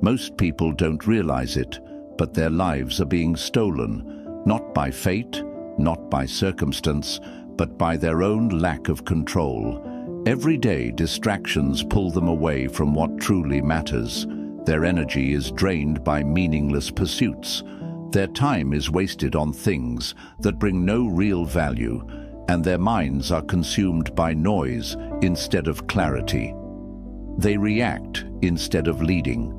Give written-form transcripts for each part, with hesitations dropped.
Most people don't realize it, but their lives are being stolen, not by fate, not by circumstance, but by their own lack of control. Every day, distractions pull them away from what truly matters. Their energy is drained by meaningless pursuits. Their time is wasted on things that bring no real value, and their minds are consumed by noise instead of clarity. They react instead of leading.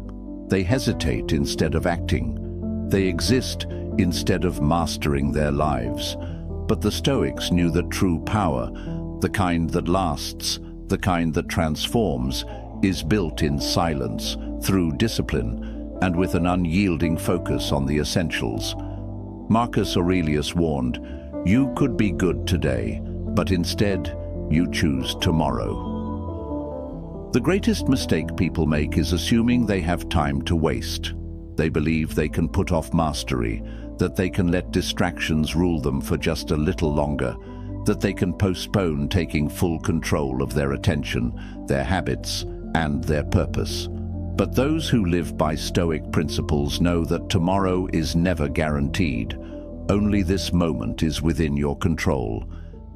They hesitate instead of acting. They exist instead of mastering their lives. But the Stoics knew that true power, the kind that lasts, the kind that transforms, is built in silence, through discipline, and with an unyielding focus on the essentials. Marcus Aurelius warned, "You could be good today, but instead you choose tomorrow." The greatest mistake people make is assuming they have time to waste. They believe they can put off mastery, that they can let distractions rule them for just a little longer, that they can postpone taking full control of their attention, their habits, and their purpose. But those who live by Stoic principles know that tomorrow is never guaranteed. Only this moment is within your control.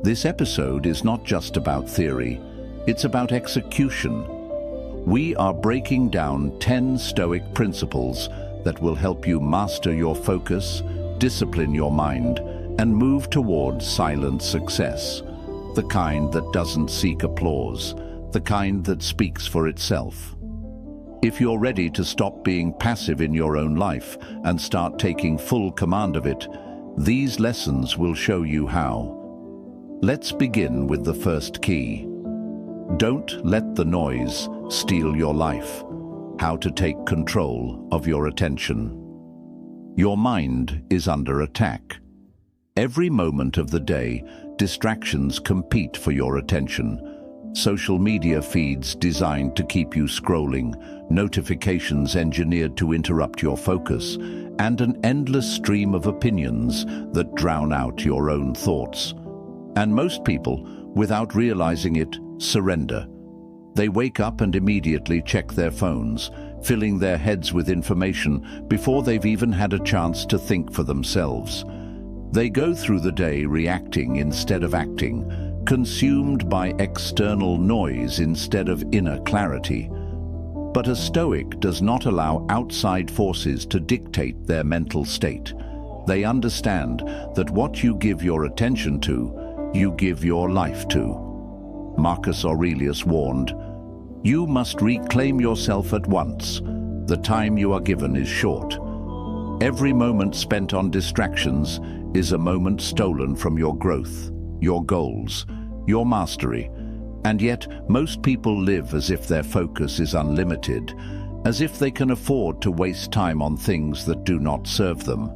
This episode is not just about theory, it's about execution. We are breaking down 10 Stoic principles that will help you master your focus, discipline your mind, and move towards silent success. The kind that doesn't seek applause, the kind that speaks for itself. If you're ready to stop being passive in your own life and start taking full command of it, these lessons will show you how. Let's begin with the first key. Don't let the noise steal your life. How to take control of your attention. Your mind is under attack. Every moment of the day, distractions compete for your attention. Social media feeds designed to keep you scrolling, notifications engineered to interrupt your focus, and an endless stream of opinions that drown out your own thoughts. And most people, without realizing it, surrender. They wake up and immediately check their phones, filling their heads with information before they've even had a chance to think for themselves. They go through the day reacting instead of acting, consumed by external noise instead of inner clarity. But a Stoic does not allow outside forces to dictate their mental state. They understand that what you give your attention to, you give your life to. Marcus Aurelius warned, "You must reclaim yourself at once. The time you are given is short." Every moment spent on distractions is a moment stolen from your growth, your goals, your mastery. And yet, most people live as if their focus is unlimited, as if they can afford to waste time on things that do not serve them.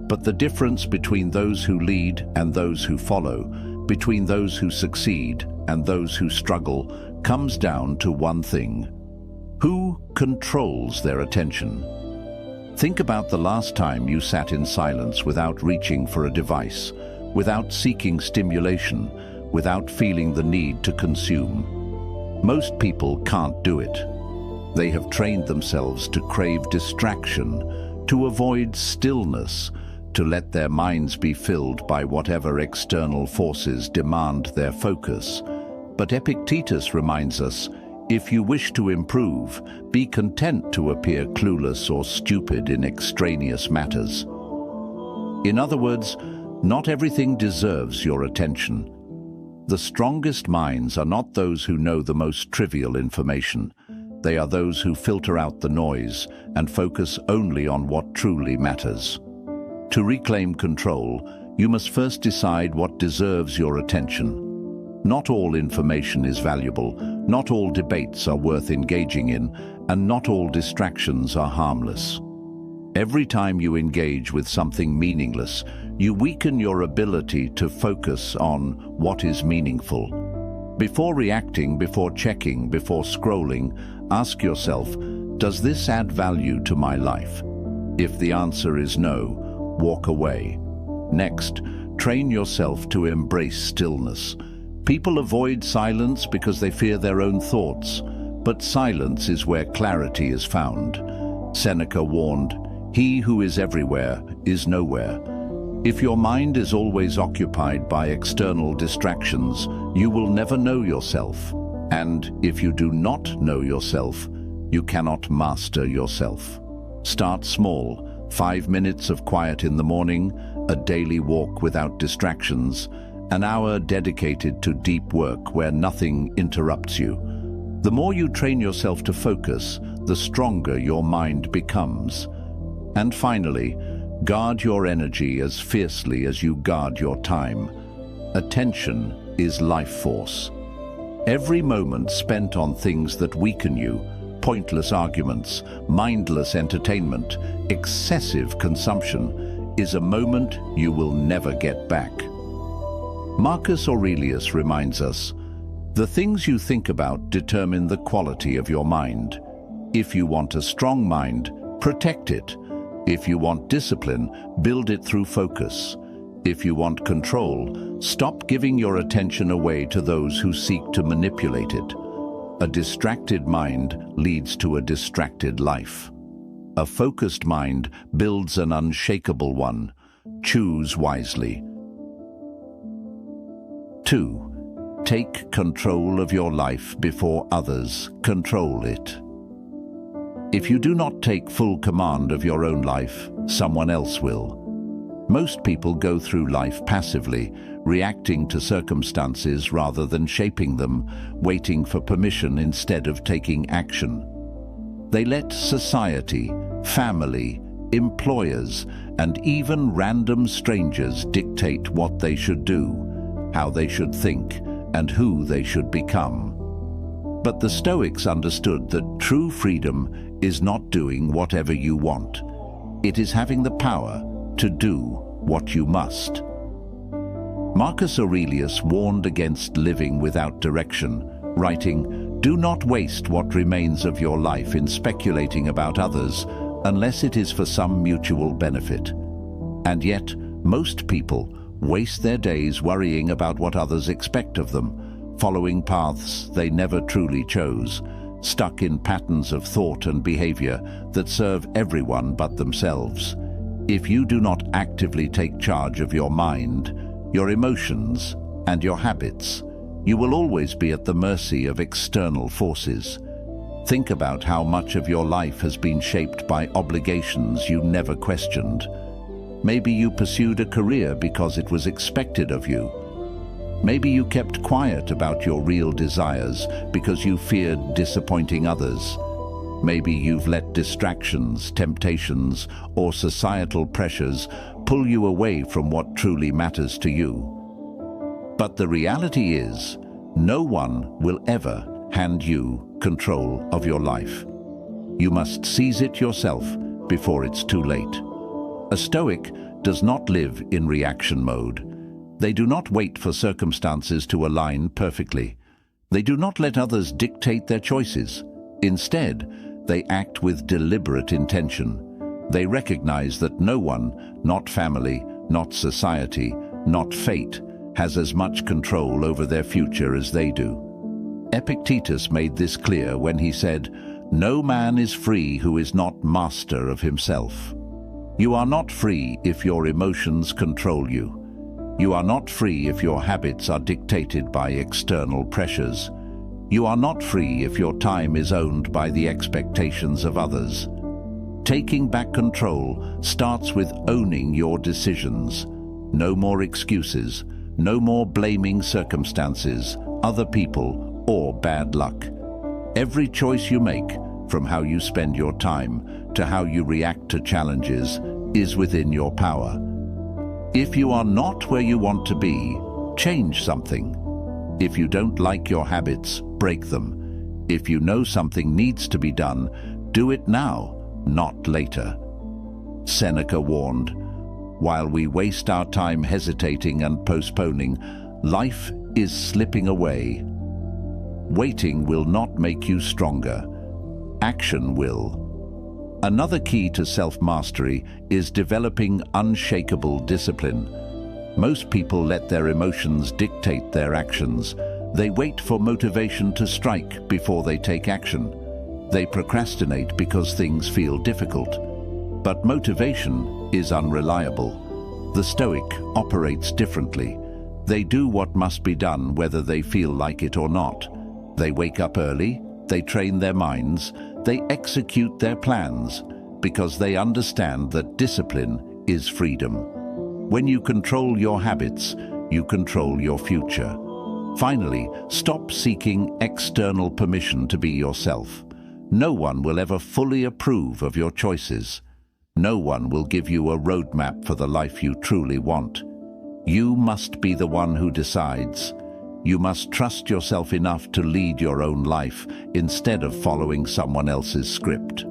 But the difference between those who lead and those who follow, between those who succeed and those who struggle, comes down to one thing: who controls their attention? Think about the last time you sat in silence without reaching for a device, without seeking stimulation, without feeling the need to consume. Most people can't do it. They have trained themselves to crave distraction, to avoid stillness, to let their minds be filled by whatever external forces demand their focus. But Epictetus reminds us, if you wish to improve, be content to appear clueless or stupid in extraneous matters. In other words, not everything deserves your attention. The strongest minds are not those who know the most trivial information. They are those who filter out the noise and focus only on what truly matters. To reclaim control, you must first decide what deserves your attention. Not all information is valuable, not all debates are worth engaging in, and not all distractions are harmless. Every time you engage with something meaningless, you weaken your ability to focus on what is meaningful. Before reacting, before checking, before scrolling, ask yourself, does this add value to my life? If the answer is no, walk away. Next, train yourself to embrace stillness. People avoid silence because they fear their own thoughts, but silence is where clarity is found. Seneca warned, "He who is everywhere is nowhere." If your mind is always occupied by external distractions, you will never know yourself. And if you do not know yourself, you cannot master yourself. Start small. 5 minutes of quiet in the morning, a daily walk without distractions, an hour dedicated to deep work where nothing interrupts you. The more you train yourself to focus, the stronger your mind becomes. And finally, guard your energy as fiercely as you guard your time. Attention is life force. Every moment spent on things that weaken you, pointless arguments, mindless entertainment, excessive consumption, is a moment you will never get back. Marcus Aurelius reminds us, "The things you think about determine the quality of your mind. If you want a strong mind, protect it. If you want discipline, build it through focus. If you want control, stop giving your attention away to those who seek to manipulate it." A distracted mind leads to a distracted life. A focused mind builds an unshakable one. Choose wisely. 2. Take control of your life before others control it. If you do not take full command of your own life, someone else will. Most people go through life passively, reacting to circumstances rather than shaping them, waiting for permission instead of taking action. They let society, family, employers, and even random strangers dictate what they should do, how they should think, and who they should become. But the Stoics understood that true freedom is not doing whatever you want. It is having the power to do what you must. Marcus Aurelius warned against living without direction, writing, "Do not waste what remains of your life in speculating about others, unless it is for some mutual benefit." And yet, most people waste their days worrying about what others expect of them, following paths they never truly chose, stuck in patterns of thought and behavior that serve everyone but themselves. If you do not actively take charge of your mind, your emotions, and your habits, you will always be at the mercy of external forces. Think about how much of your life has been shaped by obligations you never questioned. Maybe you pursued a career because it was expected of you. Maybe you kept quiet about your real desires because you feared disappointing others. Maybe you've let distractions, temptations, or societal pressures pull you away from what truly matters to you. But the reality is, no one will ever hand you control of your life. You must seize it yourself before it's too late. A Stoic does not live in reaction mode. They do not wait for circumstances to align perfectly. They do not let others dictate their choices. Instead, they act with deliberate intention. They recognize that no one, not family, not society, not fate, has as much control over their future as they do. Epictetus made this clear when he said, "No man is free who is not master of himself." You are not free if your emotions control you. You are not free if your habits are dictated by external pressures. You are not free if your time is owned by the expectations of others. Taking back control starts with owning your decisions. No more excuses, no more blaming circumstances, other people, or bad luck. Every choice you make, from how you spend your time to how you react to challenges, is within your power. If you are not where you want to be, change something. If you don't like your habits, break them. If you know something needs to be done, do it now, not later. Seneca warned, "While we waste our time hesitating and postponing, life is slipping away." Waiting will not make you stronger. Action will. Another key to self-mastery is developing unshakable discipline. Most people let their emotions dictate their actions, They wait for motivation to strike before they take action. They procrastinate because things feel difficult. But motivation is unreliable. The Stoic operates differently. They do what must be done whether they feel like it or not. They wake up early, they train their minds, they execute their plans, because they understand that discipline is freedom. When you control your habits, you control your future. Finally, stop seeking external permission to be yourself. No one will ever fully approve of your choices. No one will give you a roadmap for the life you truly want. You must be the one who decides. You must trust yourself enough to lead your own life instead of following someone else's script.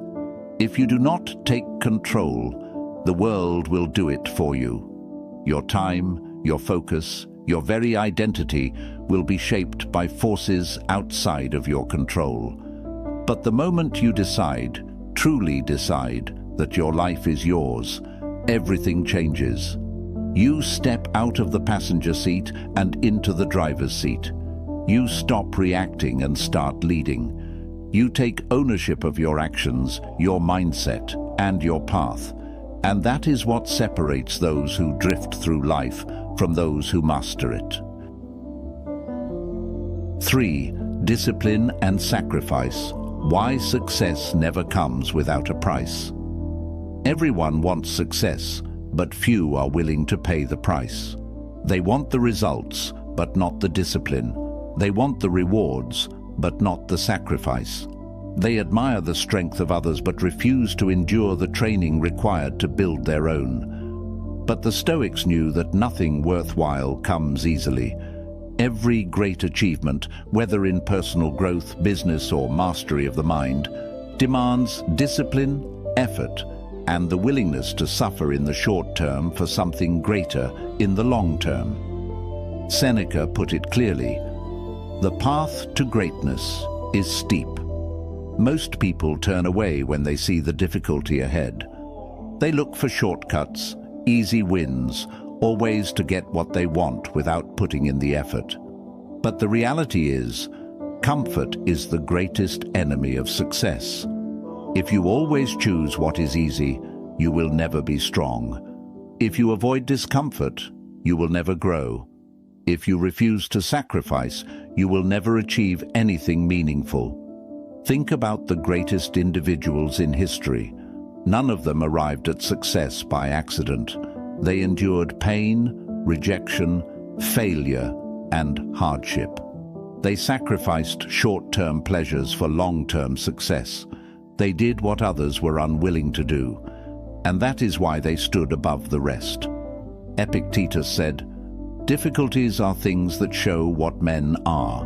If you do not take control, the world will do it for you. Your time, your focus, your very identity will be shaped by forces outside of your control. But the moment you decide, truly decide, that your life is yours, everything changes. You step out of the passenger seat and into the driver's seat. You stop reacting and start leading. You take ownership of your actions, your mindset, and your path. And that is what separates those who drift through life from those who master it. 3. Discipline and sacrifice. Why success never comes without a price. Everyone wants success, but few are willing to pay the price. They want the results, but not the discipline. They want the rewards, but not the sacrifice. They admire the strength of others, but refuse to endure the training required to build their own. But the Stoics knew that nothing worthwhile comes easily. Every great achievement, whether in personal growth, business, or mastery of the mind, demands discipline, effort, and the willingness to suffer in the short term for something greater in the long term. Seneca put it clearly, "The path to greatness is steep." Most people turn away when they see the difficulty ahead. They look for shortcuts, easy wins, or ways to get what they want without putting in the effort. But the reality is, comfort is the greatest enemy of success. If you always choose what is easy, you will never be strong. If you avoid discomfort, you will never grow. If you refuse to sacrifice, you will never achieve anything meaningful. Think about the greatest individuals in history. None of them arrived at success by accident. They endured pain, rejection, failure, and hardship. They sacrificed short-term pleasures for long-term success. They did what others were unwilling to do, and that is why they stood above the rest. Epictetus said, "Difficulties are things that show what men are."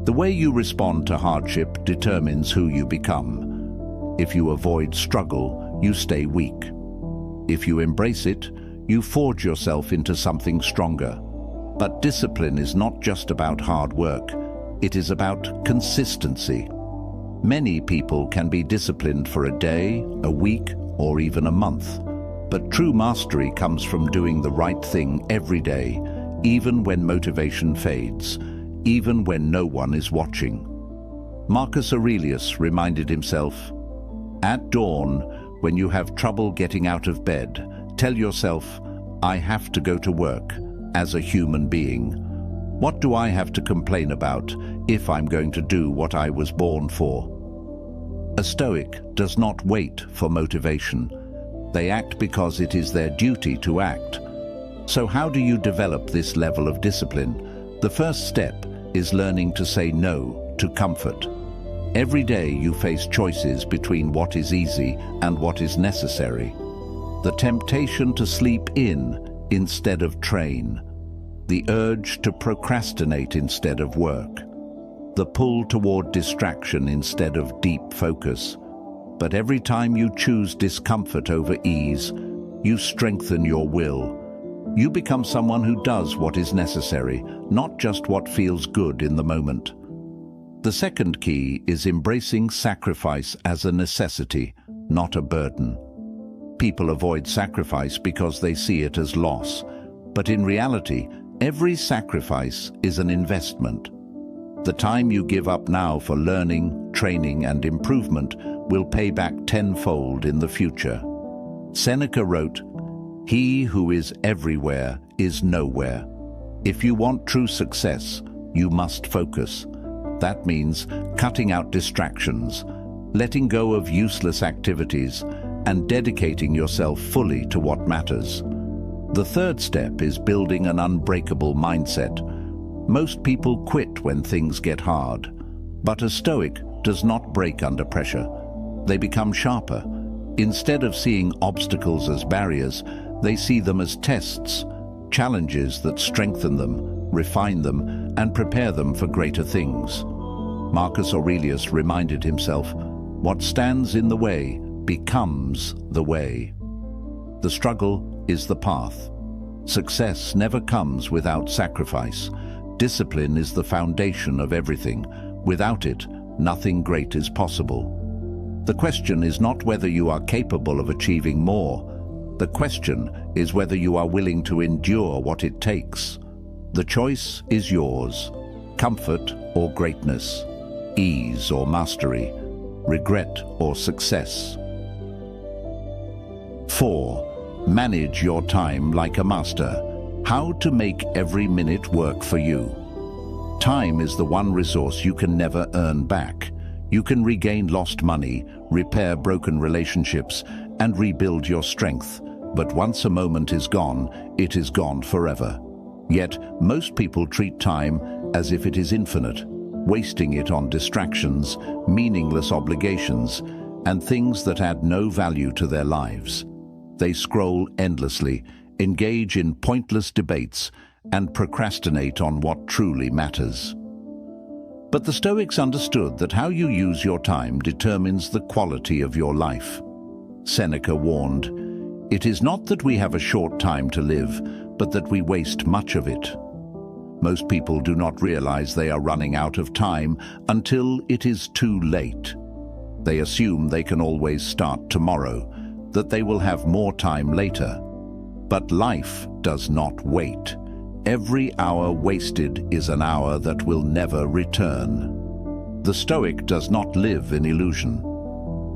The way you respond to hardship determines who you become. If you avoid struggle, you stay weak. If you embrace it, you forge yourself into something stronger. But discipline is not just about hard work. It is about consistency. Many people can be disciplined for a day, a week, or even a month. But true mastery comes from doing the right thing every day, even when motivation fades, even when no one is watching. Marcus Aurelius reminded himself, "At dawn, when you have trouble getting out of bed, tell yourself, 'I have to go to work as a human being. What do I have to complain about if I'm going to do what I was born for?'" A Stoic does not wait for motivation. They act because it is their duty to act. So how do you develop this level of discipline? The first step is learning to say no to comfort. Every day you face choices between what is easy and what is necessary. The temptation to sleep in instead of train. The urge to procrastinate instead of work. The pull toward distraction instead of deep focus. But every time you choose discomfort over ease, you strengthen your will. You become someone who does what is necessary, not just what feels good in the moment. The second key is embracing sacrifice as a necessity, not a burden. People avoid sacrifice because they see it as loss. But in reality, every sacrifice is an investment. The time you give up now for learning, training, and improvement will pay back tenfold in the future. Seneca wrote, "He who is everywhere is nowhere." If you want true success, you must focus. That means cutting out distractions, letting go of useless activities, and dedicating yourself fully to what matters. The third step is building an unbreakable mindset. Most people quit when things get hard, but a Stoic does not break under pressure. They become sharper. Instead of seeing obstacles as barriers, they see them as tests, challenges that strengthen them, refine them, and prepare them for greater things. Marcus Aurelius reminded himself, "What stands in the way becomes the way." The struggle is the path. Success never comes without sacrifice. Discipline is the foundation of everything. Without it, nothing great is possible. The question is not whether you are capable of achieving more. The question is whether you are willing to endure what it takes. The choice is yours: comfort or greatness, ease or mastery, regret or success. 4. Manage your time like a master. How to make every minute work for you. Time is the one resource you can never earn back. You can regain lost money, repair broken relationships, and rebuild your strength. But once a moment is gone, it is gone forever. Yet, most people treat time as if it is infinite, wasting it on distractions, meaningless obligations, and things that add no value to their lives. They scroll endlessly, engage in pointless debates, and procrastinate on what truly matters. But the Stoics understood that how you use your time determines the quality of your life. Seneca warned, "It is not that we have a short time to live, but that we waste much of it." Most people do not realize they are running out of time until it is too late. They assume they can always start tomorrow, that they will have more time later. But life does not wait. Every hour wasted is an hour that will never return. The Stoic does not live in illusion.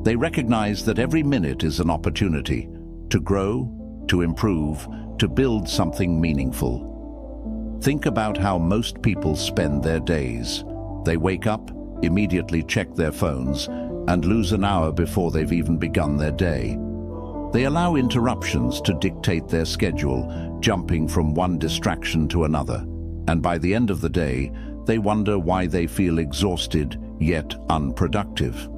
They recognize that every minute is an opportunity to grow, to improve, to build something meaningful. Think about how most people spend their days. They wake up, immediately check their phones, and lose an hour before they've even begun their day. They allow interruptions to dictate their schedule, jumping from one distraction to another. And by the end of the day, they wonder why they feel exhausted yet unproductive.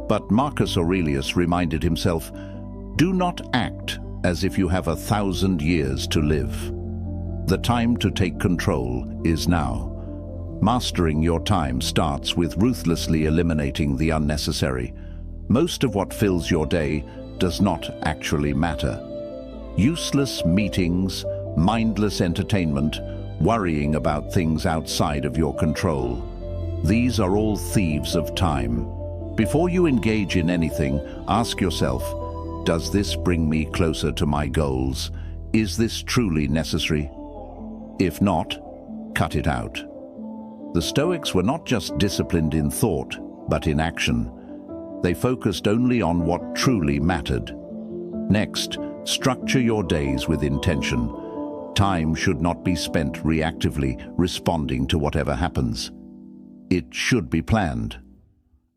But Marcus Aurelius reminded himself, "Do not act as if you have 1,000 years to live. The time to take control is now." Mastering your time starts with ruthlessly eliminating the unnecessary. Most of what fills your day does not actually matter. Useless meetings, mindless entertainment, worrying about things outside of your control. These are all thieves of time. Before you engage in anything, ask yourself, does this bring me closer to my goals? Is this truly necessary? If not, cut it out. The Stoics were not just disciplined in thought, but in action. They focused only on what truly mattered. Next, structure your days with intention. Time should not be spent reactively responding to whatever happens. It should be planned.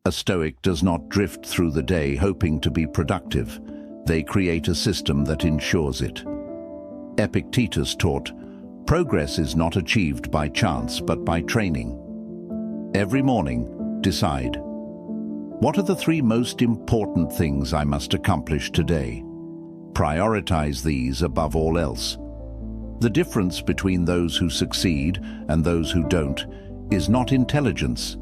A Stoic does not drift through the day hoping to be productive. They create a system that ensures it. Epictetus taught, "Progress is not achieved by chance but by training." Every morning, decide, what are the 3 most important things I must accomplish today? Prioritize these above all else. The difference between those who succeed and those who don't is not intelligence.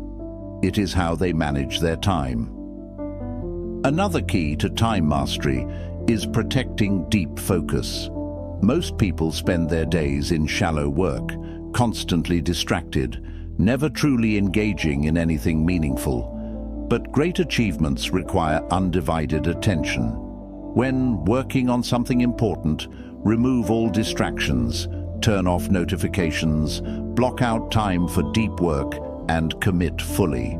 It is how they manage their time. Another key to time mastery is protecting deep focus. Most people spend their days in shallow work, constantly distracted, never truly engaging in anything meaningful. But great achievements require undivided attention. When working on something important, remove all distractions, turn off notifications, block out time for deep work, and commit fully.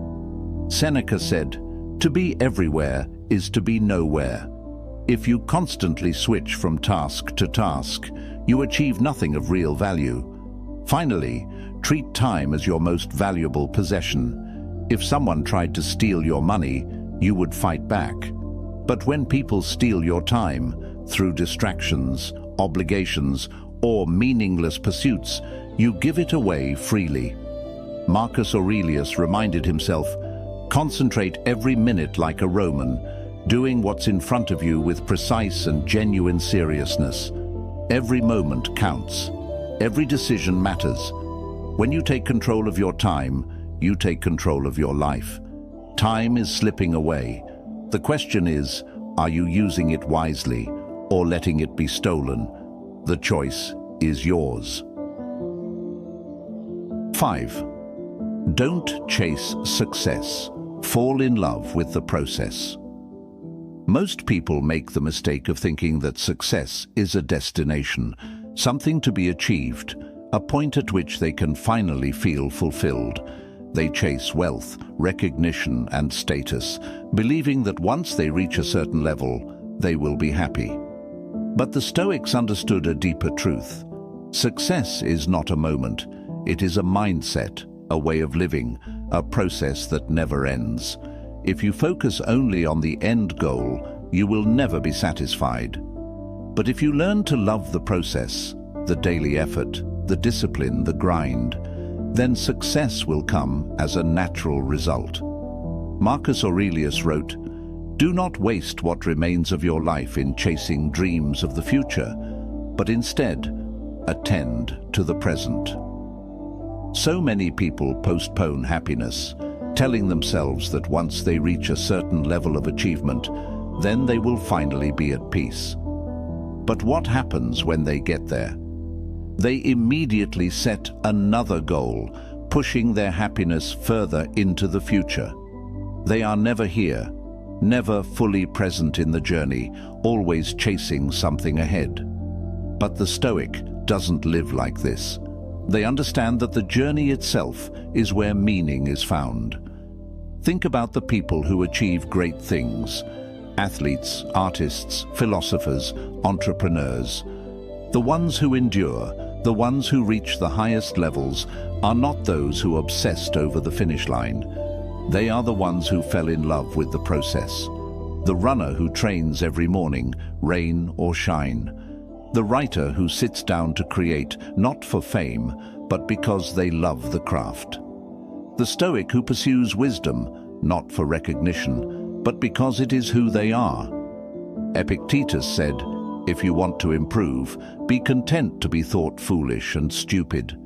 Seneca said, "To be everywhere is to be nowhere." If you constantly switch from task to task, you achieve nothing of real value. Finally, treat time as your most valuable possession. If someone tried to steal your money, you would fight back. But when people steal your time through distractions, obligations, or meaningless pursuits, you give it away freely. Marcus Aurelius reminded himself, "Concentrate every minute like a Roman, doing what's in front of you with precise and genuine seriousness. Every moment counts. Every decision matters. When you take control of your time, you take control of your life. Time is slipping away. The question is, are you using it wisely or letting it be stolen? The choice is yours." 5. Don't chase success. Fall in love with the process. Most people make the mistake of thinking that success is a destination, something to be achieved, a point at which they can finally feel fulfilled. They chase wealth, recognition, and status, believing that once they reach a certain level, they will be happy. But the Stoics understood a deeper truth. Success is not a moment. It is a mindset, a way of living, a process that never ends. If you focus only on the end goal, you will never be satisfied. But if you learn to love the process, the daily effort, the discipline, the grind, then success will come as a natural result. Marcus Aurelius wrote, "Do not waste what remains of your life in chasing dreams of the future, but instead attend to the present." So many people postpone happiness, telling themselves that once they reach a certain level of achievement, then they will finally be at peace. But what happens when they get there? They immediately set another goal, pushing their happiness further into the future. They are never here, never fully present in the journey, always chasing something ahead. But the Stoic doesn't live like this. They understand that the journey itself is where meaning is found. Think about the people who achieve great things: athletes, artists, philosophers, entrepreneurs. The ones who endure, the ones who reach the highest levels, are not those who obsessed over the finish line. They are the ones who fell in love with the process. The runner who trains every morning, rain or shine. The writer who sits down to create, not for fame, but because they love the craft. The Stoic who pursues wisdom, not for recognition, but because it is who they are. Epictetus said, "If you want to improve, be content to be thought foolish and stupid."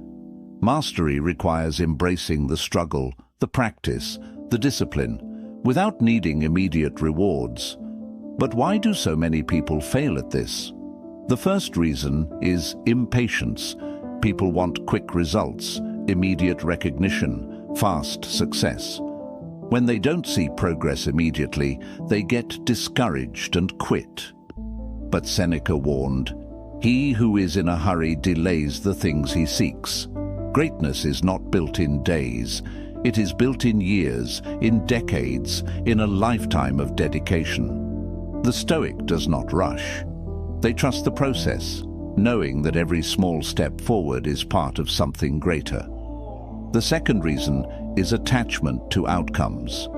Mastery requires embracing the struggle, the practice, the discipline, without needing immediate rewards. But why do so many people fail at this? The first reason is impatience. People want quick results, immediate recognition, fast success. When they don't see progress immediately, they get discouraged and quit. But Seneca warned, "He who is in a hurry delays the things he seeks." Greatness is not built in days. It is built in years, in decades, in a lifetime of dedication. The Stoic does not rush. They trust the process, knowing that every small step forward is part of something greater. The second reason is attachment to outcomes.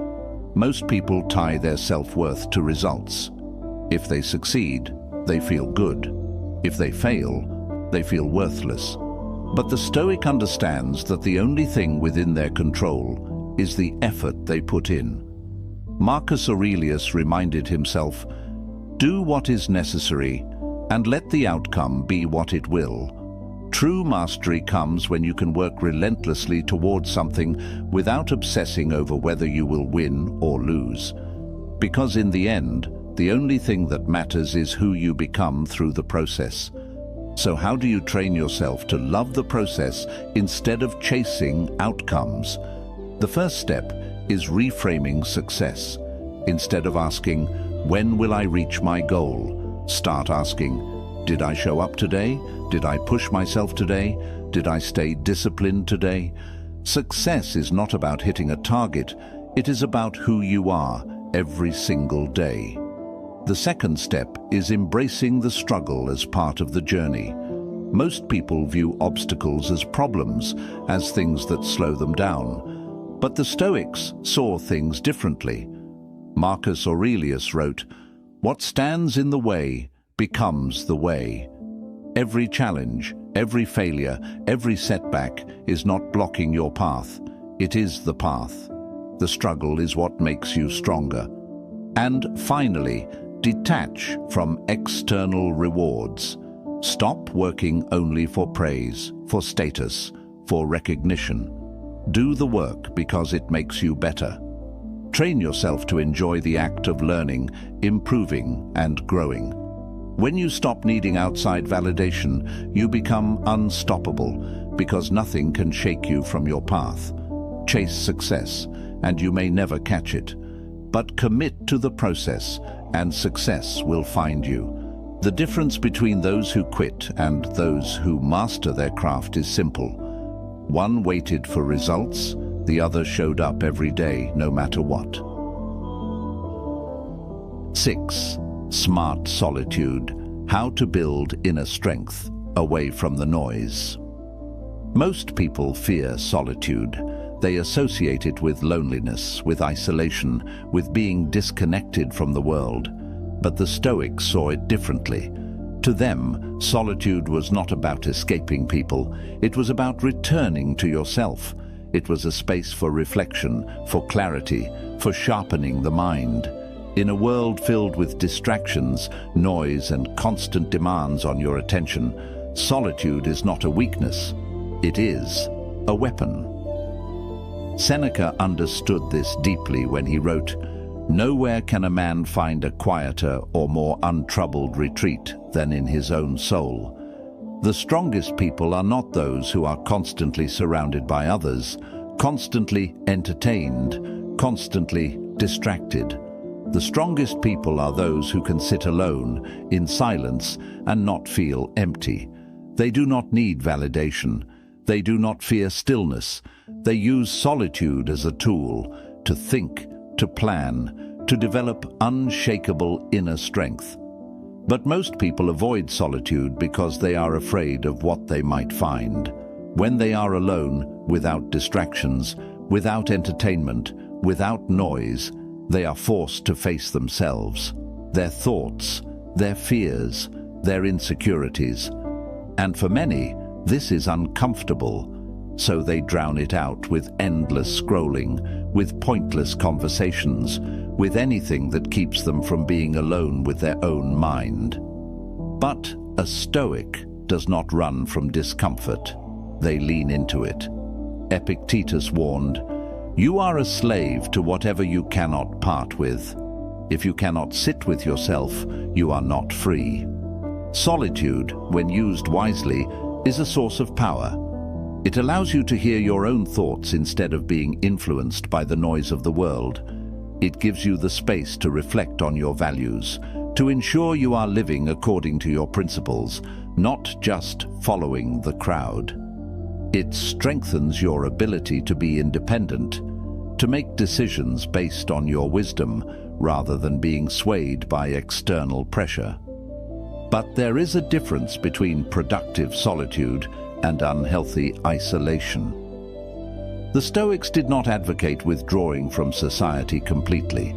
Most people tie their self-worth to results. If they succeed, they feel good. If they fail, they feel worthless. But the Stoic understands that the only thing within their control is the effort they put in. Marcus Aurelius reminded himself, "Do what is necessary, and let the outcome be what it will." True mastery comes when you can work relentlessly towards something without obsessing over whether you will win or lose. Because in the end, the only thing that matters is who you become through the process. So how do you train yourself to love the process instead of chasing outcomes? The first step is reframing success. Instead of asking, "When will I reach my goal?" start asking, "Did I show up today? Did I push myself today? Did I stay disciplined today?" Success is not about hitting a target, it is about who you are every single day. The second step is embracing the struggle as part of the journey. Most people view obstacles as problems, as things that slow them down. But the Stoics saw things differently. Marcus Aurelius wrote, "What stands in the way becomes the way." Every challenge, every failure, every setback is not blocking your path. It is the path. The struggle is what makes you stronger. And finally, detach from external rewards. Stop working only for praise, for status, for recognition. Do the work because it makes you better. Train yourself to enjoy the act of learning, improving, and growing. When you stop needing outside validation, you become unstoppable because nothing can shake you from your path. Chase success, and you may never catch it. But commit to the process, and success will find you. The difference between those who quit and those who master their craft is simple. One waited for results, the other showed up every day, no matter what. 6. Smart solitude. How to build inner strength away from the noise. Most people fear solitude. They associate it with loneliness, with isolation, with being disconnected from the world. But the Stoics saw it differently. To them, solitude was not about escaping people. It was about returning to yourself. It was a space for reflection, for clarity, for sharpening the mind. In a world filled with distractions, noise, and constant demands on your attention, solitude is not a weakness. It is a weapon. Seneca understood this deeply when he wrote, "Nowhere can a man find a quieter or more untroubled retreat than in his own soul." The strongest people are not those who are constantly surrounded by others, constantly entertained, constantly distracted. The strongest people are those who can sit alone, in silence, and not feel empty. They do not need validation. They do not fear stillness. They use solitude as a tool to think, to plan, to develop unshakable inner strength. But most people avoid solitude because they are afraid of what they might find. When they are alone, without distractions, without entertainment, without noise, they are forced to face themselves, their thoughts, their fears, their insecurities. And for many, this is uncomfortable. So they drown it out with endless scrolling, with pointless conversations, with anything that keeps them from being alone with their own mind. But a Stoic does not run from discomfort. They lean into it. Epictetus warned, "You are a slave to whatever you cannot part with. If you cannot sit with yourself, you are not free." Solitude, when used wisely, is a source of power. It allows you to hear your own thoughts instead of being influenced by the noise of the world. It gives you the space to reflect on your values, to ensure you are living according to your principles, not just following the crowd. It strengthens your ability to be independent, to make decisions based on your wisdom rather than being swayed by external pressure. But there is a difference between productive solitude and unhealthy isolation. The Stoics did not advocate withdrawing from society completely.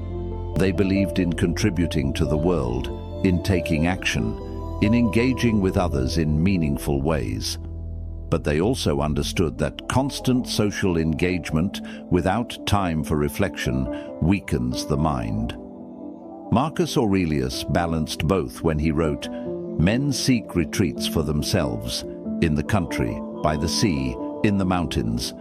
They believed in contributing to the world, in taking action, in engaging with others in meaningful ways. But they also understood that constant social engagement without time for reflection weakens the mind. Marcus Aurelius balanced both when he wrote, "Men seek retreats for themselves, in the country, by the sea, in the mountains.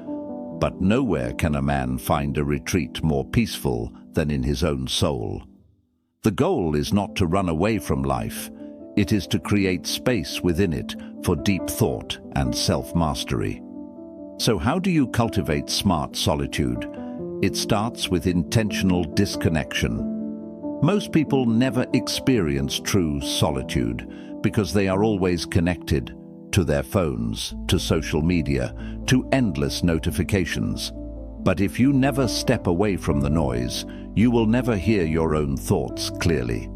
But nowhere can a man find a retreat more peaceful than in his own soul." The goal is not to run away from life. It is to create space within it for deep thought and self-mastery. So how do you cultivate smart solitude? It starts with intentional disconnection. Most people never experience true solitude because they are always connected. to their phones, to social media, to endless notifications. But if you never step away from the noise, you will never hear your own thoughts clearly.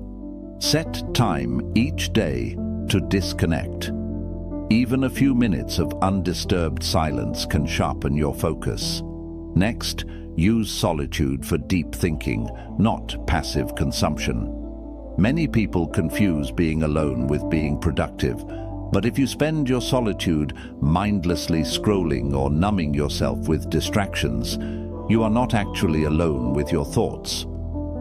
Set time each day to disconnect. Even a few minutes of undisturbed silence can sharpen your focus. Next, use solitude for deep thinking, not passive consumption. Many people confuse being alone with being productive, but if you spend your solitude mindlessly scrolling or numbing yourself with distractions, you are not actually alone with your thoughts.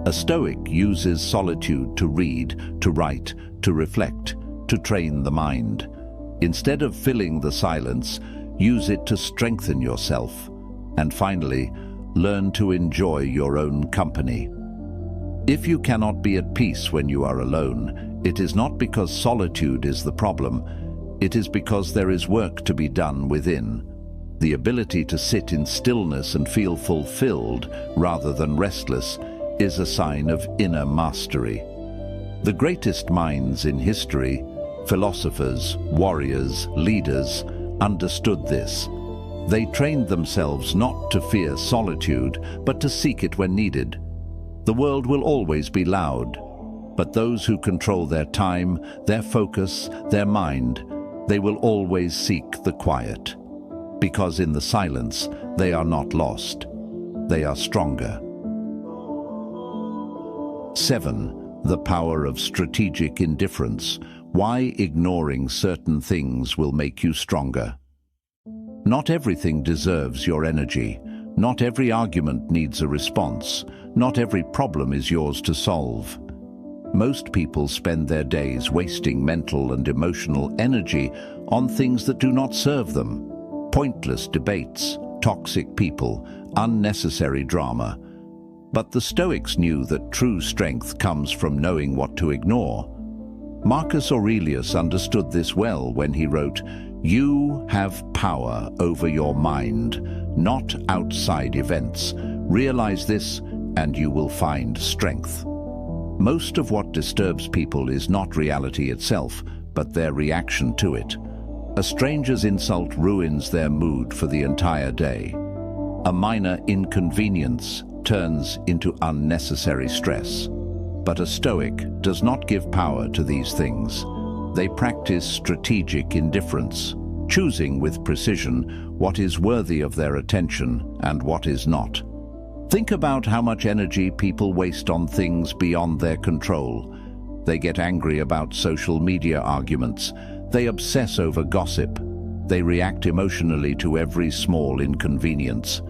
A Stoic uses solitude to read, to write, to reflect, to train the mind. Instead of filling the silence, use it to strengthen yourself. And finally, learn to enjoy your own company. If you cannot be at peace when you are alone, it is not because solitude is the problem. It is because there is work to be done within. The ability to sit in stillness and feel fulfilled rather than restless is a sign of inner mastery. The greatest minds in history, philosophers, warriors, leaders, understood this. They trained themselves not to fear solitude, but to seek it when needed. The world will always be loud, but those who control their time, their focus, their mind, they will always seek the quiet. Because in the silence, they are not lost. They are stronger. 7. The power of strategic indifference. Why ignoring certain things will make you stronger. Not everything deserves your energy. Not every argument needs a response. Not every problem is yours to solve. Most people spend their days wasting mental and emotional energy on things that do not serve them. Pointless debates, toxic people, unnecessary drama. But the Stoics knew that true strength comes from knowing what to ignore. Marcus Aurelius understood this well when he wrote, "You have power over your mind, not outside events. Realize this, and you will find strength." Most of what disturbs people is not reality itself, but their reaction to it. A stranger's insult ruins their mood for the entire day. A minor inconvenience turns into unnecessary stress. But a Stoic does not give power to these things. They practice strategic indifference, choosing with precision what is worthy of their attention and what is not. Think about how much energy people waste on things beyond their control. They get angry about social media arguments. They obsess over gossip. They react emotionally to every small inconvenience.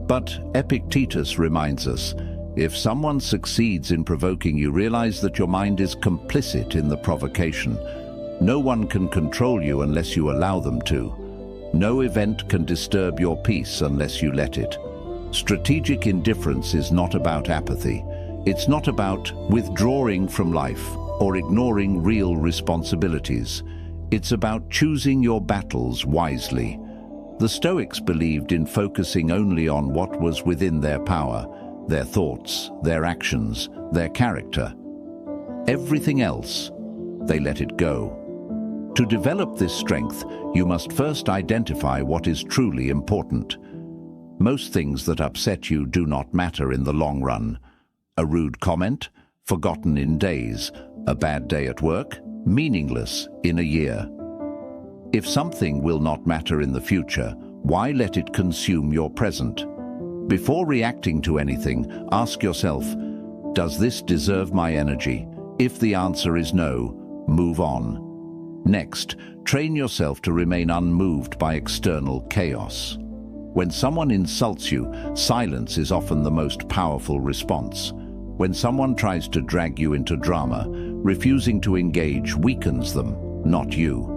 But Epictetus reminds us, if someone succeeds in provoking you, realize that your mind is complicit in the provocation. No one can control you unless you allow them to. No event can disturb your peace unless you let it. Strategic indifference is not about apathy. It's not about withdrawing from life or ignoring real responsibilities. It's about choosing your battles wisely. The Stoics believed in focusing only on what was within their power, their thoughts, their actions, their character. Everything else, they let it go. To develop this strength, you must first identify what is truly important. Most things that upset you do not matter in the long run. A rude comment, forgotten in days. A bad day at work, meaningless in a year. If something will not matter in the future, why let it consume your present? Before reacting to anything, ask yourself, does this deserve my energy? If the answer is no, move on. Next, train yourself to remain unmoved by external chaos. When someone insults you, silence is often the most powerful response. When someone tries to drag you into drama, refusing to engage weakens them, not you.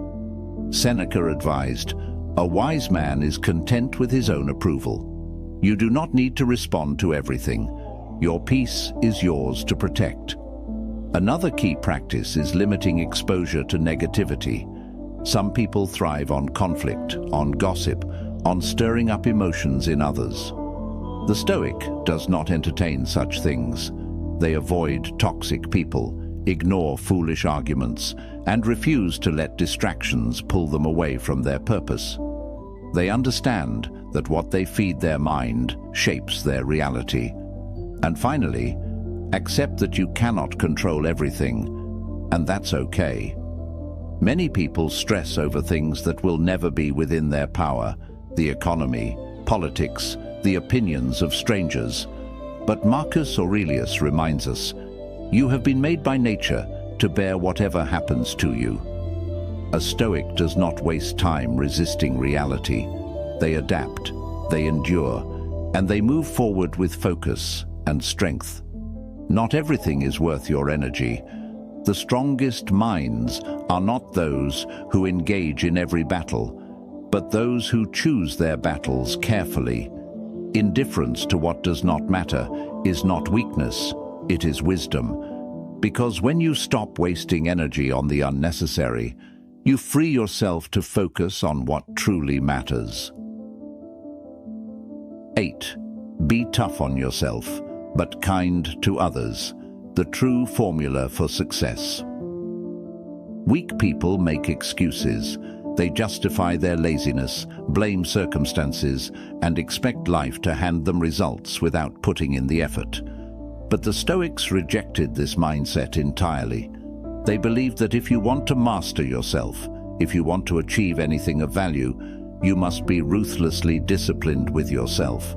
Seneca advised, "A wise man is content with his own approval." You do not need to respond to everything. Your peace is yours to protect. Another key practice is limiting exposure to negativity. Some people thrive on conflict, on gossip, on stirring up emotions in others. The Stoic does not entertain such things. They avoid toxic people, ignore foolish arguments, and refuse to let distractions pull them away from their purpose. They understand that what they feed their mind shapes their reality. And finally, accept that you cannot control everything, and that's okay. Many people stress over things that will never be within their power: the economy, politics, the opinions of strangers. But Marcus Aurelius reminds us, you have been made by nature to bear whatever happens to you. A Stoic does not waste time resisting reality. They adapt, they endure, and they move forward with focus and strength. Not everything is worth your energy. The strongest minds are not those who engage in every battle, but those who choose their battles carefully. Indifference to what does not matter is not weakness, it is wisdom. Because when you stop wasting energy on the unnecessary, you free yourself to focus on what truly matters. 8. Be tough on yourself, but kind to others. The true formula for success. Weak people make excuses. They justify their laziness, blame circumstances, and expect life to hand them results without putting in the effort. But the Stoics rejected this mindset entirely. They believed that if you want to master yourself, if you want to achieve anything of value, you must be ruthlessly disciplined with yourself.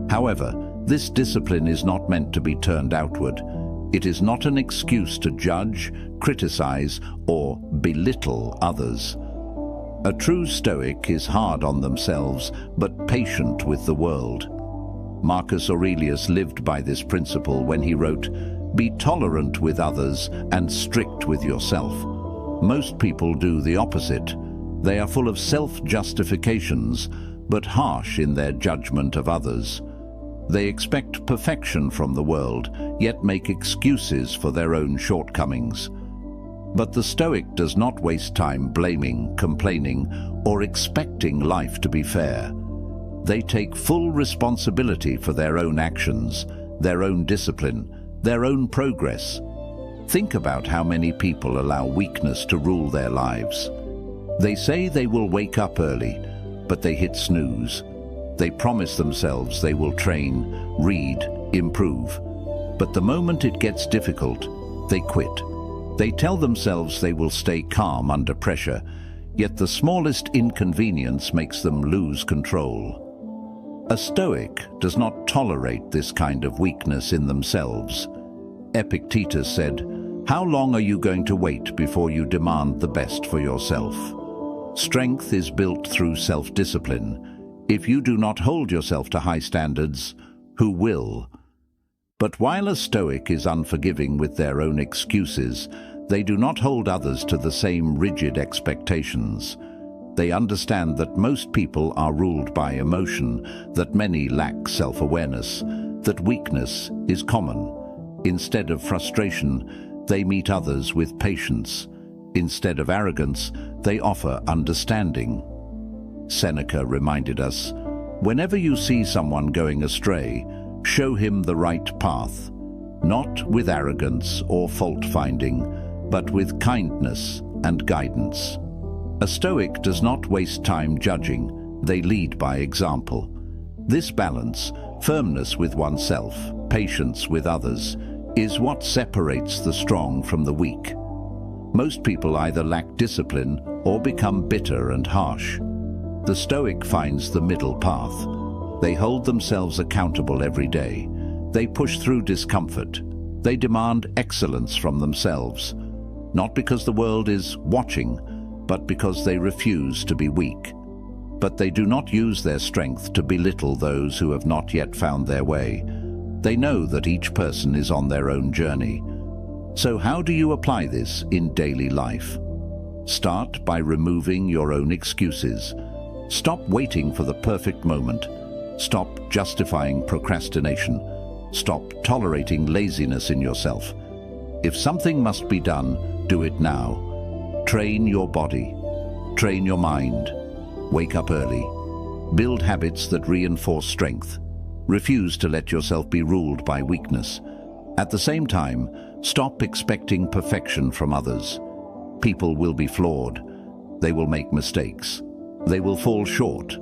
However, this discipline is not meant to be turned outward. It is not an excuse to judge, criticize, or belittle others. A true Stoic is hard on themselves, but patient with the world. Marcus Aurelius lived by this principle when he wrote, "Be tolerant with others and strict with yourself." Most people do the opposite. They are full of self-justifications, but harsh in their judgment of others. They expect perfection from the world, yet make excuses for their own shortcomings. But the Stoic does not waste time blaming, complaining, or expecting life to be fair. They take full responsibility for their own actions, their own discipline, their own progress. Think about how many people allow weakness to rule their lives. They say they will wake up early, but they hit snooze. They promise themselves they will train, read, improve. But the moment it gets difficult, they quit. They tell themselves they will stay calm under pressure, yet the smallest inconvenience makes them lose control. A Stoic does not tolerate this kind of weakness in themselves. Epictetus said, "How long are you going to wait before you demand the best for yourself?" Strength is built through self-discipline. If you do not hold yourself to high standards, who will? But while a Stoic is unforgiving with their own excuses, they do not hold others to the same rigid expectations. They understand that most people are ruled by emotion, that many lack self-awareness, that weakness is common. Instead of frustration, they meet others with patience. Instead of arrogance, they offer understanding. Seneca reminded us, "Whenever you see someone going astray, show him the right path, not with arrogance or fault-finding, but with kindness and guidance." A Stoic does not waste time judging, they lead by example. This balance, firmness with oneself, patience with others, is what separates the strong from the weak. Most people either lack discipline or become bitter and harsh. The Stoic finds the middle path. They hold themselves accountable every day. They push through discomfort. They demand excellence from themselves, not because the world is watching, but because they refuse to be weak. But they do not use their strength to belittle those who have not yet found their way. They know that each person is on their own journey. So how do you apply this in daily life? Start by removing your own excuses. Stop waiting for the perfect moment. Stop justifying procrastination. Stop tolerating laziness in yourself. If something must be done, do it now. Train your body. Train your mind. Wake up early. Build habits that reinforce strength. Refuse to let yourself be ruled by weakness. At the same time, Stop expecting perfection from others. People will be flawed. They will make mistakes. They will fall short.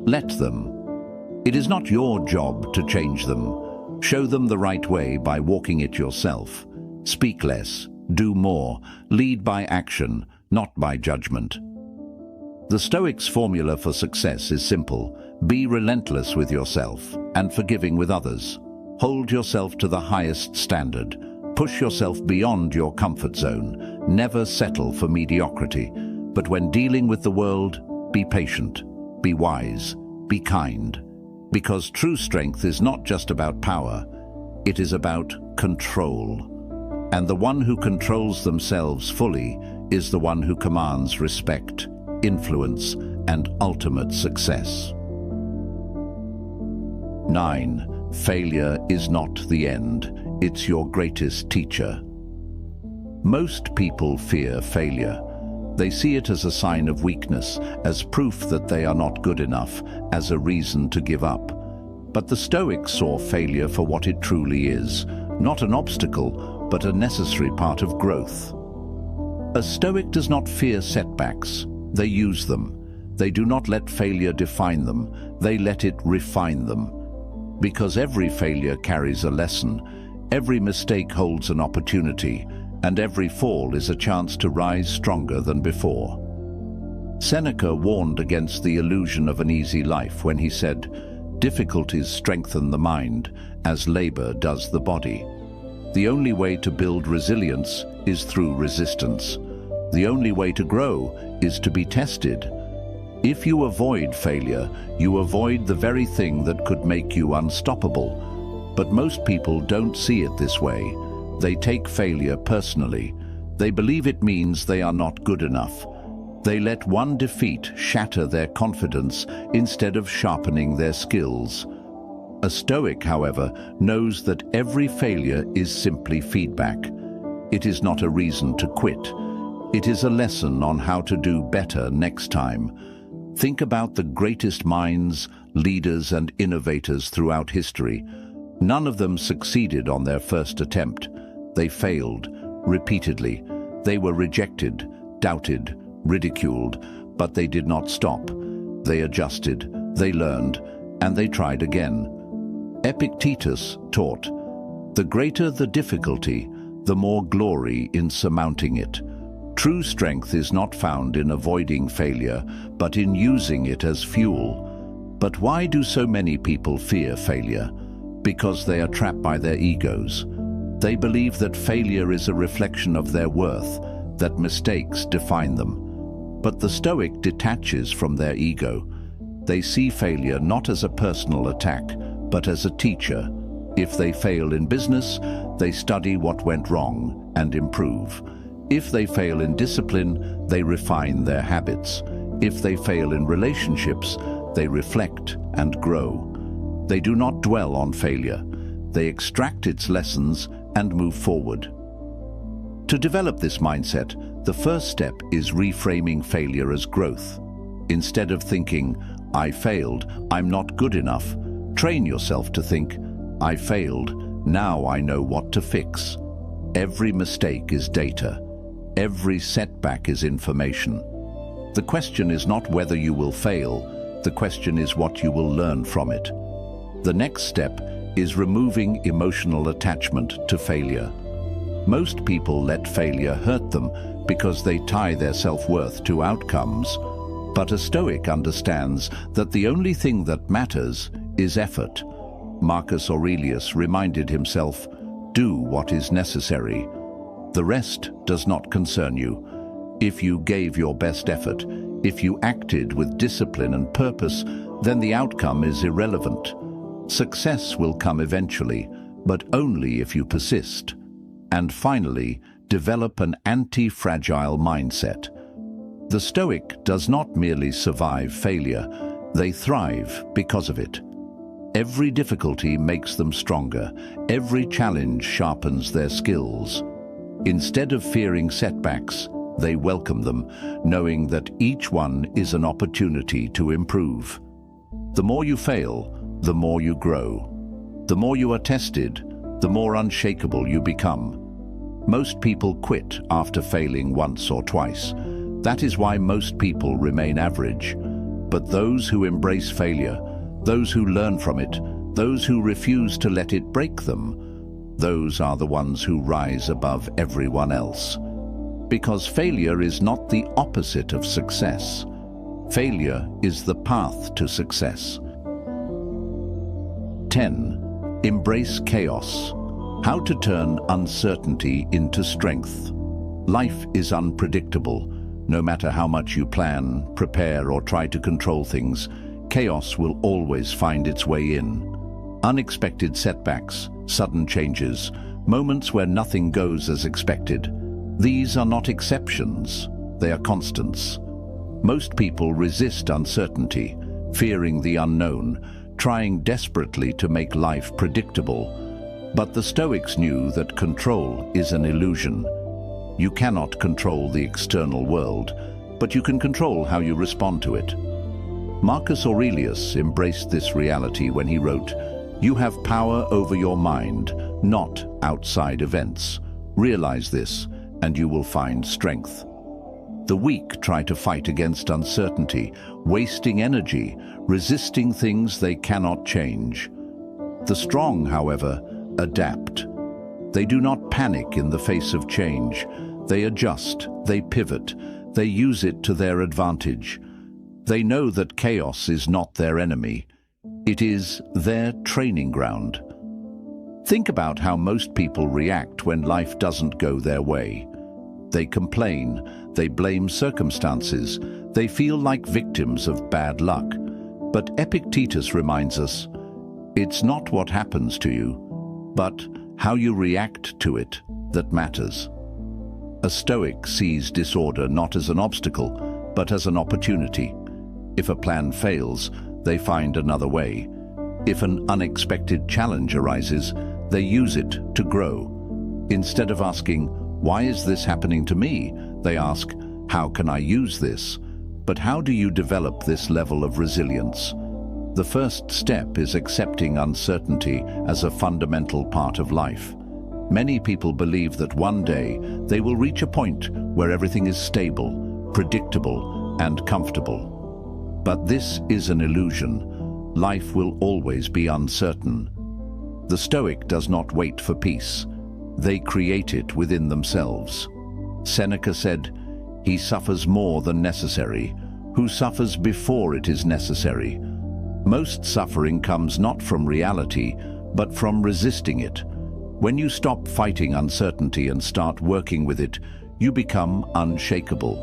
Let them. It is not your job to change them. Show them the right way by walking it yourself. Speak less, do more, lead by action, not by judgment. The Stoics' formula for success is simple. Be relentless with yourself and forgiving with others. Hold yourself to the highest standard. Push yourself beyond your comfort zone. Never settle for mediocrity. But when dealing with the world, be patient, be wise, be kind. Because true strength is not just about power, it is about control. And the one who controls themselves fully is the one who commands respect, influence, and ultimate success. 9. Failure is not the end, it's your greatest teacher. Most people fear failure. They see it as a sign of weakness, as proof that they are not good enough, as a reason to give up. But the Stoics saw failure for what it truly is, not an obstacle, but a necessary part of growth. A Stoic does not fear setbacks. They use them. They do not let failure define them. They let it refine them. Because every failure carries a lesson, every mistake holds an opportunity, and every fall is a chance to rise stronger than before. Seneca warned against the illusion of an easy life when he said, "Difficulties strengthen the mind, as labor does the body. The only way to build resilience is through resistance. The only way to grow is to be tested. If you avoid failure, you avoid the very thing that could make you unstoppable. But most people don't see it this way. They take failure personally. They believe it means they are not good enough. They let one defeat shatter their confidence instead of sharpening their skills. A Stoic, however, knows that every failure is simply feedback. It is not a reason to quit. It is a lesson on how to do better next time. Think about the greatest minds, leaders, and innovators throughout history. None of them succeeded on their first attempt. They failed repeatedly. They were rejected, doubted, ridiculed, but they did not stop. They adjusted, they learned, and they tried again. Epictetus taught, "The greater the difficulty, the more glory in surmounting it." True strength is not found in avoiding failure, but in using it as fuel. But why do so many people fear failure? Because they are trapped by their egos. They believe that failure is a reflection of their worth, that mistakes define them. But the Stoic detaches from their ego. They see failure not as a personal attack, but as a teacher. If they fail in business, they study what went wrong and improve. If they fail in discipline, they refine their habits. If they fail in relationships, they reflect and grow. They do not dwell on failure. They extract its lessons and move forward. To develop this mindset, the first step is reframing failure as growth. Instead of thinking, "I failed, I'm not good enough," train yourself to think, "I failed, now I know what to fix." Every mistake is data. Every setback is information. The question is not whether you will fail, the question is what you will learn from it. The next step is removing emotional attachment to failure. Most people let failure hurt them because they tie their self-worth to outcomes. But a Stoic understands that the only thing that matters is effort. Marcus Aurelius reminded himself, "Do what is necessary. The rest does not concern you." If you gave your best effort, if you acted with discipline and purpose, then the outcome is irrelevant. Success will come eventually, but only if you persist. And finally, develop an anti-fragile mindset. The Stoic does not merely survive failure, they thrive because of it. Every difficulty makes them stronger, every challenge sharpens their skills. Instead of fearing setbacks, they welcome them, knowing that each one is an opportunity to improve. The more you fail, the more you grow. The more you are tested, the more unshakable you become. Most people quit after failing once or twice. That is why most people remain average. But those who embrace failure, those who learn from it, those who refuse to let it break them, those are the ones who rise above everyone else. Because failure is not the opposite of success. Failure is the path to success. 10. Embrace chaos. How to turn uncertainty into strength. Life is unpredictable. No matter how much you plan, prepare, or try to control things, chaos will always find its way in. Unexpected setbacks, sudden changes, moments where nothing goes as expected. These are not exceptions, they are constants. Most people resist uncertainty, fearing the unknown, trying desperately to make life predictable. But the Stoics knew that control is an illusion. You cannot control the external world, but you can control how you respond to it. Marcus Aurelius embraced this reality when he wrote, "You have power over your mind, not outside events. Realize this, and you will find strength." The weak try to fight against uncertainty, wasting energy, resisting things they cannot change. The strong, however, adapt. They do not panic in the face of change. They adjust, they pivot, they use it to their advantage. They know that chaos is not their enemy. It is their training ground. Think about how most people react when life doesn't go their way. They complain, they blame circumstances, they feel like victims of bad luck. But Epictetus reminds us, it's not what happens to you, but how you react to it that matters. A Stoic sees disorder not as an obstacle, but as an opportunity. If a plan fails, they find another way. If an unexpected challenge arises, they use it to grow. Instead of asking, "Why is this happening to me?" they ask, "How can I use this?" But how do you develop this level of resilience? The first step is accepting uncertainty as a fundamental part of life. Many people believe that one day they will reach a point where everything is stable, predictable, and comfortable. But this is an illusion. Life will always be uncertain. The Stoic does not wait for peace. They create it within themselves. Seneca said, "He suffers more than necessary, who suffers before it is necessary." Most suffering comes not from reality, but from resisting it. When you stop fighting uncertainty and start working with it, you become unshakable.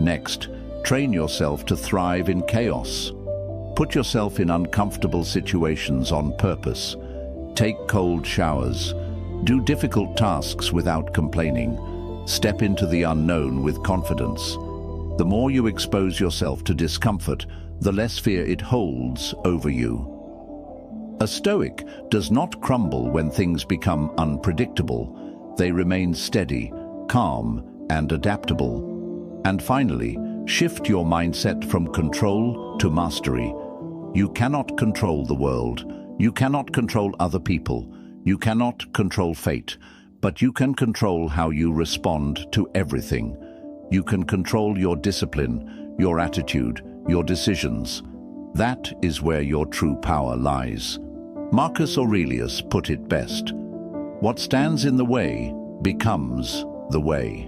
Next, train yourself to thrive in chaos. Put yourself in uncomfortable situations on purpose. Take cold showers. Do difficult tasks without complaining. Step into the unknown with confidence. The more you expose yourself to discomfort, the less fear it holds over you. A Stoic does not crumble when things become unpredictable. They remain steady, calm, and adaptable. And finally, shift your mindset from control to mastery. You cannot control the world. You cannot control other people. You cannot control fate. But you can control how you respond to everything. You can control your discipline, your attitude, your decisions. That is where your true power lies. Marcus Aurelius put it best. What stands in the way becomes the way.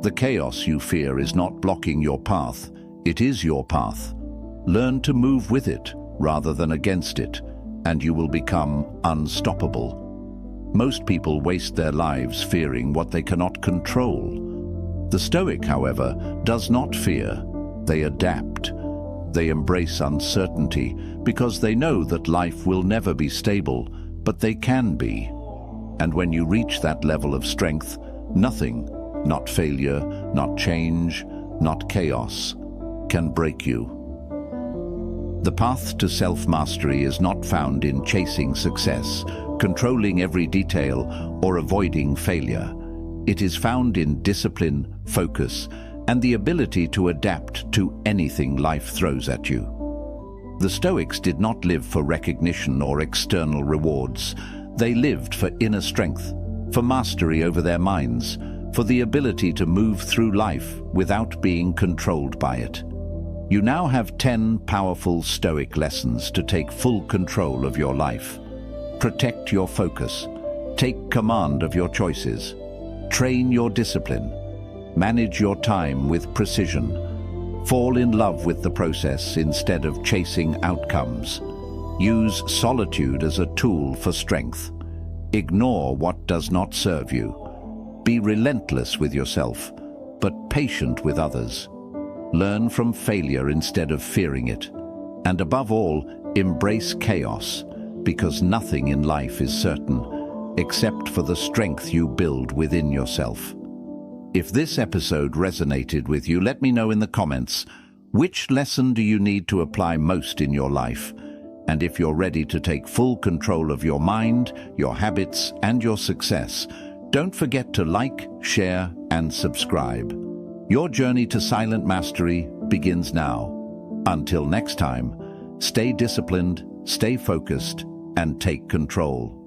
The chaos you fear is not blocking your path. It is your path. Learn to move with it rather than against it, and you will become unstoppable. Most people waste their lives fearing what they cannot control. The Stoic, however, does not fear. They adapt. They embrace uncertainty because they know that life will never be stable, but they can be. And when you reach that level of strength, nothing, not failure, not change, not chaos, can break you. The path to self-mastery is not found in chasing success, controlling every detail, or avoiding failure. It is found in discipline, focus, and the ability to adapt to anything life throws at you. The Stoics did not live for recognition or external rewards. They lived for inner strength, for mastery over their minds, for the ability to move through life without being controlled by it. You now have 10 powerful Stoic lessons to take full control of your life. Protect your focus. Take command of your choices. Train your discipline. Manage your time with precision. Fall in love with the process instead of chasing outcomes. Use solitude as a tool for strength. Ignore what does not serve you. Be relentless with yourself, but patient with others. Learn from failure instead of fearing it. And above all, embrace chaos, because nothing in life is certain, except for the strength you build within yourself. If this episode resonated with you, let me know in the comments, which lesson do you need to apply most in your life? And if you're ready to take full control of your mind, your habits, and your success, don't forget to like, share, and subscribe. Your journey to silent mastery begins now. Until next time, stay disciplined, stay focused, and take control.